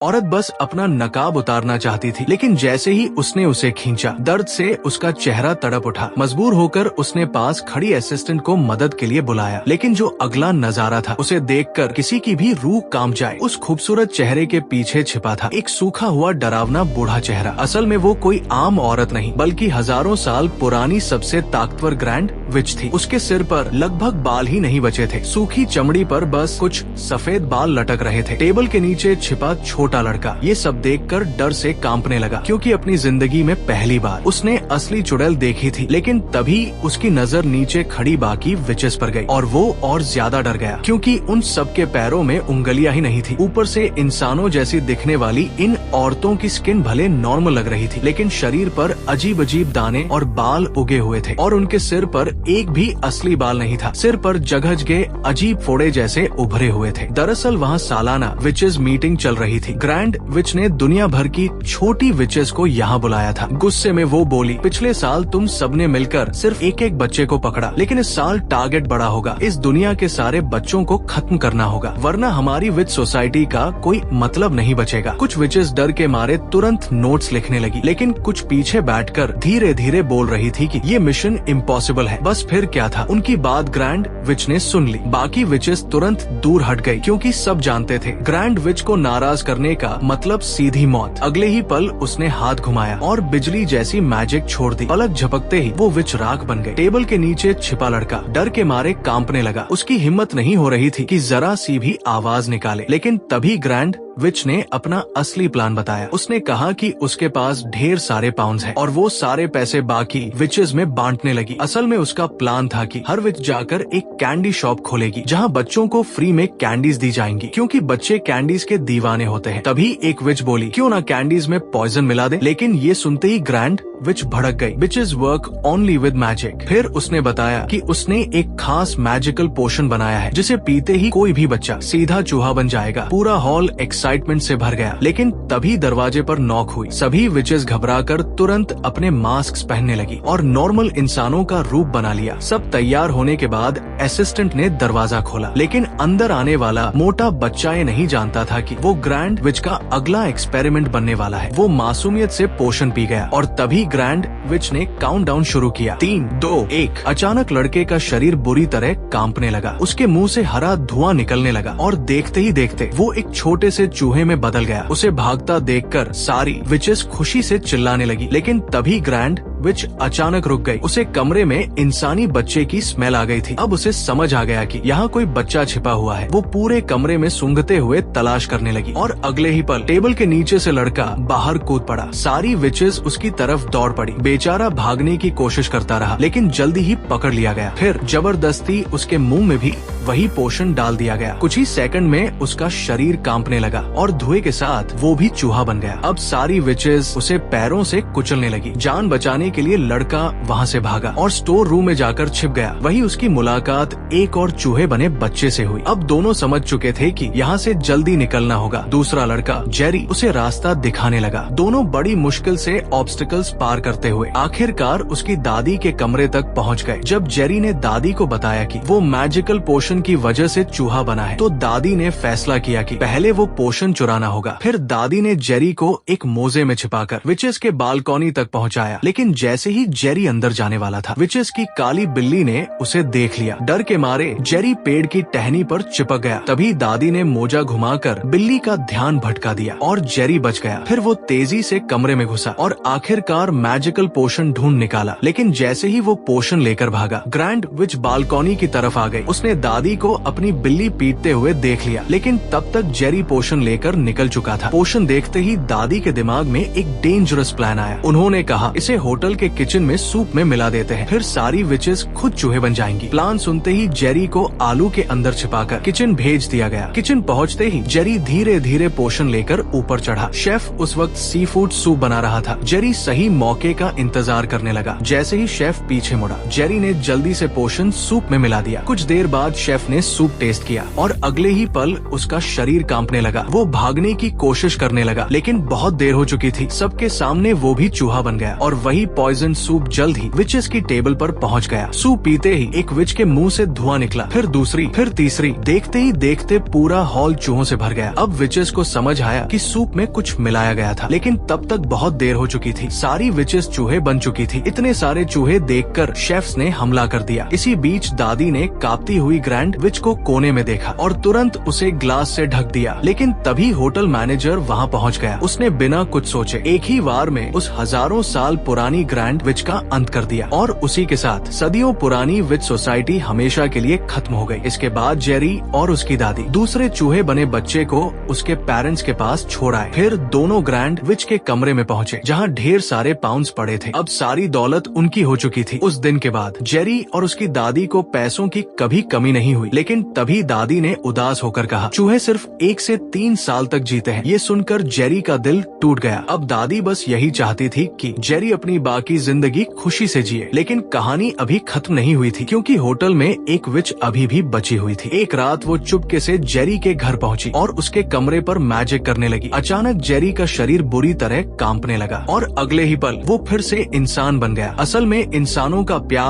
औरत बस अपना नकाब उतारना चाहती थी, लेकिन जैसे ही उसने उसे खींचा, दर्द से उसका चेहरा तड़प उठा। मजबूर होकर उसने पास खड़ी असिस्टेंट को मदद के लिए बुलाया, लेकिन जो अगला नजारा था उसे देखकर किसी की भी रूह कांप जाए। उस खूबसूरत चेहरे के पीछे छिपा था एक सूखा हुआ डरावना बूढ़ा चेहरा। असल में वो कोई आम औरत नहीं, बल्कि हजारों साल पुरानी सबसे ताकतवर ग्रैंड विच थी। उसके सिर पर लगभग बाल ही नहीं बचे थे, सूखी चमड़ी पर बस कुछ सफेद बाल लटक रहे थे। टेबल के नीचे छिपा छोटा लड़का ये सब देखकर डर से कांपने लगा, क्योंकि अपनी जिंदगी में पहली बार उसने असली चुड़ैल देखी थी। लेकिन तभी उसकी नजर नीचे खड़ी बाकी विचेस पर गई और वो और ज्यादा डर गया, क्योंकि उन सबके पैरों में उंगलियां ही नहीं थी। ऊपर से इंसानों जैसी दिखने वाली इन औरतों की स्किन भले नॉर्मल लग रही थी, लेकिन शरीर पर अजीब अजीब दाने और बाल उगे हुए थे, और उनके सिर पर एक भी असली बाल नहीं था। सिर पर जगह के अजीब फोड़े जैसे उभरे हुए थे। दरअसल वहाँ सालाना विचेस मीटिंग चल रही थी। ग्रैंड विच ने दुनिया भर की छोटी विचेस को यहाँ बुलाया था। गुस्से में वो बोली, पिछले साल तुम सबने मिलकर सिर्फ एक एक बच्चे को पकड़ा, लेकिन इस साल टारगेट बड़ा होगा। इस दुनिया के सारे बच्चों को खत्म करना होगा, वरना हमारी विच सोसाइटी का कोई मतलब नहीं बचेगा। कुछ विचेस डर के मारे तुरंत नोट्स लिखने लगी, लेकिन कुछ पीछे बैठकर धीरे धीरे बोल रही थी कि ये मिशन इम्पॉसिबल है। बस फिर क्या था, उनकी बात ग्रैंड विच ने सुन ली। बाकी विचेस तुरंत दूर हट गई, क्योंकि सब जानते थे ग्रैंड विच को नाराज करने का मतलब सीधी मौत। अगले ही पल उसने हाथ घुमाया और बिजली जैसी मैजिक छोड़ दी। पलक झपकते ही वो विच राख बन गई। टेबल के नीचे छिपा लड़का डर के मारे कांपने लगा। उसकी हिम्मत नहीं हो रही थी कि जरा सी भी आवाज निकाले, लेकिन तभी ग्रैंड विच ने अपना असली प्लान बताया। उसने कहा कि उसके पास ढेर सारे पाउंड्स हैं और वो सारे पैसे बाकी विचेस में बांटने लगी। असल में उसका प्लान था कि हर विच जाकर एक कैंडी शॉप खोलेगी, जहां बच्चों को फ्री में कैंडीज दी जाएंगी, क्योंकि बच्चे कैंडीज के दीवाने होते हैं। तभी एक विच बोली, क्यों ना कैंडीज में पॉइजन मिला दे। लेकिन ये सुनते ही ग्रैंड विच भड़क गई। Witches work only with magic. फिर उसने बताया कि उसने एक खास मैजिकल पोशन बनाया है, जिसे पीते ही कोई भी बच्चा सीधा चूहा बन जाएगा। पूरा हॉल एक्साइटमेंट से भर गया, लेकिन तभी दरवाजे पर नॉक हुई। सभी विचेस घबराकर तुरंत अपने मास्क पहनने लगी और नॉर्मल इंसानों का रूप बना लिया। सब तैयार होने के बाद असिस्टेंट ने दरवाजा खोला, लेकिन अंदर आने वाला मोटा बच्चा ये नहीं जानता था कि वो ग्रैंड विच का अगला एक्सपेरिमेंट बनने वाला है। वो मासूमियत से पोशन पी गया और तभी ग्रैंड विच ने काउंटडाउन शुरू किया। 3, 2, 1। अचानक लड़के का शरीर बुरी तरह कांपने लगा। उसके मुंह से हरा धुआं निकलने लगा और देखते ही देखते वो एक छोटे से चूहे में बदल गया। उसे भागता देखकर सारी विचेस खुशी से चिल्लाने लगी, लेकिन तभी ग्रैंड विच अचानक रुक गई। उसे कमरे में इंसानी बच्चे की स्मेल आ गई थी। अब उसे समझ आ गया कि यहाँ कोई बच्चा छिपा हुआ है। वो पूरे कमरे में सूंघते हुए तलाश करने लगी और अगले ही पल टेबल के नीचे से लड़का बाहर कूद पड़ा। सारी विचेस उसकी तरफ दौड़ पड़ी। बेचारा भागने की कोशिश करता रहा, लेकिन जल्दी ही पकड़ लिया गया। फिर जबरदस्ती उसके मुंह में भी वही पोषण डाल दिया गया। कुछ ही सेकंड में उसका शरीर कांपने लगा और धुएं के साथ वो भी चूहा बन गया। अब सारी विचेस उसे पैरों से कुचलने लगी। जान बचाने के लिए लड़का वहाँ से भागा और स्टोर रूम में जाकर छिप गया। वहीं उसकी मुलाकात एक और चूहे बने बच्चे से हुई। अब दोनों समझ चुके थे कि यहाँ से जल्दी निकलना होगा। दूसरा लड़का जेरी उसे रास्ता दिखाने लगा। दोनों बड़ी मुश्किल से ऑब्स्टिकल्स पार करते हुए आखिरकार उसकी दादी के कमरे तक पहुँच गए। जब जेरी ने दादी को बताया कि वो मैजिकल पोशन की वजह से चूहा बना है, तो दादी ने फैसला किया कि पहले वो पोशन चुराना होगा। फिर दादी ने जेरी को एक मोजे में छिपाकर विचेस के बालकनी तक पहुँचाया, लेकिन जैसे ही जेरी अंदर जाने वाला था, विचेस की काली बिल्ली ने उसे देख लिया। डर के मारे जेरी पेड़ की टहनी पर चिपक गया। तभी दादी ने मोजा घुमाकर बिल्ली का ध्यान भटका दिया और जेरी बच गया। फिर वो तेजी से कमरे में घुसा और आखिरकार मैजिकल पोशन ढूंढ निकाला। लेकिन जैसे ही वो पोशन लेकर भागा, ग्रैंड विच बालकनी की तरफ आ गई। उसने दादी को अपनी बिल्ली पीटते हुए देख लिया, लेकिन तब तक जेरी पोशन लेकर निकल चुका था। पोशन देखते ही दादी के दिमाग में एक डेंजरस प्लान आया। उन्होंने कहा, इसे होटल के किचन में सूप में मिला देते हैं, फिर सारी विचेस खुद चूहे बन जाएंगी। प्लान सुनते ही जेरी को आलू के अंदर छिपाकर किचन भेज दिया गया। किचन पहुंचते ही जेरी धीरे धीरे पोशन लेकर ऊपर चढ़ा। शेफ उस वक्त सी फूड सूप बना रहा था। जेरी सही मौके का इंतजार करने लगा। जैसे ही शेफ पीछे मुड़ा, जेरी ने जल्दी से पोशन सूप में मिला दिया। कुछ देर बाद शेफ ने सूप टेस्ट किया और अगले ही पल उसका शरीर कांपने लगा। वो भागने की कोशिश करने लगा, लेकिन बहुत देर हो चुकी थी। सबके सामने वो भी चूहा बन गया और वही पॉइजन सूप जल्द ही विचेस की टेबल पर पहुंच गया। सूप पीते ही एक विच के मुंह से धुआं निकला, फिर दूसरी, फिर तीसरी। देखते ही देखते पूरा हॉल चूहों से भर गया। अब विचेस को समझ आया कि सूप में कुछ मिलाया गया था, लेकिन तब तक बहुत देर हो चुकी थी। सारी विचेस चूहे बन चुकी थी। इतने सारे चूहे देखकर शेफ्स ने हमला कर दिया। इसी बीच दादी ने कांपती हुई ग्रैंड विच को कोने में देखा और तुरंत उसे ग्लास से ढक दिया। लेकिन तभी होटल मैनेजर वहाँ पहुँच गया। उसने बिना कुछ सोचे एक ही वार में उस हजारों साल पुरानी ग्रैंड विच का अंत कर दिया और उसी के साथ सदियों पुरानी विच सोसाइटी हमेशा के लिए खत्म हो गई। इसके बाद जेरी और उसकी दादी दूसरे चूहे बने बच्चे को उसके पेरेंट्स के पास छोड़ आए। फिर दोनों ग्रैंड विच के कमरे में पहुँचे जहाँ ढेर सारे पाउंड्स पड़े थे। अब सारी दौलत उनकी हो चुकी थी। उस दिन के बाद जेरी और उसकी दादी को पैसों की कभी कमी नहीं हुई। लेकिन तभी दादी ने उदास होकर कहा, चूहे सिर्फ 1 से 3 साल तक जीते हैं। ये सुनकर जेरी का दिल टूट गया। अब दादी बस यही चाहती थी कि जेरी अपनी बाकी जिंदगी खुशी से जिए। लेकिन कहानी अभी खत्म नहीं हुई थी, क्योंकि होटल में एक विच अभी भी बची हुई थी। एक रात वो चुपके से जेरी के घर पहुंची और उसके कमरे पर मैजिक करने लगी। अचानक जेरी का शरीर बुरी तरह कांपने लगा और अगले ही पल वो फिर से इंसान बन गया। असल में इंसानों का प्यार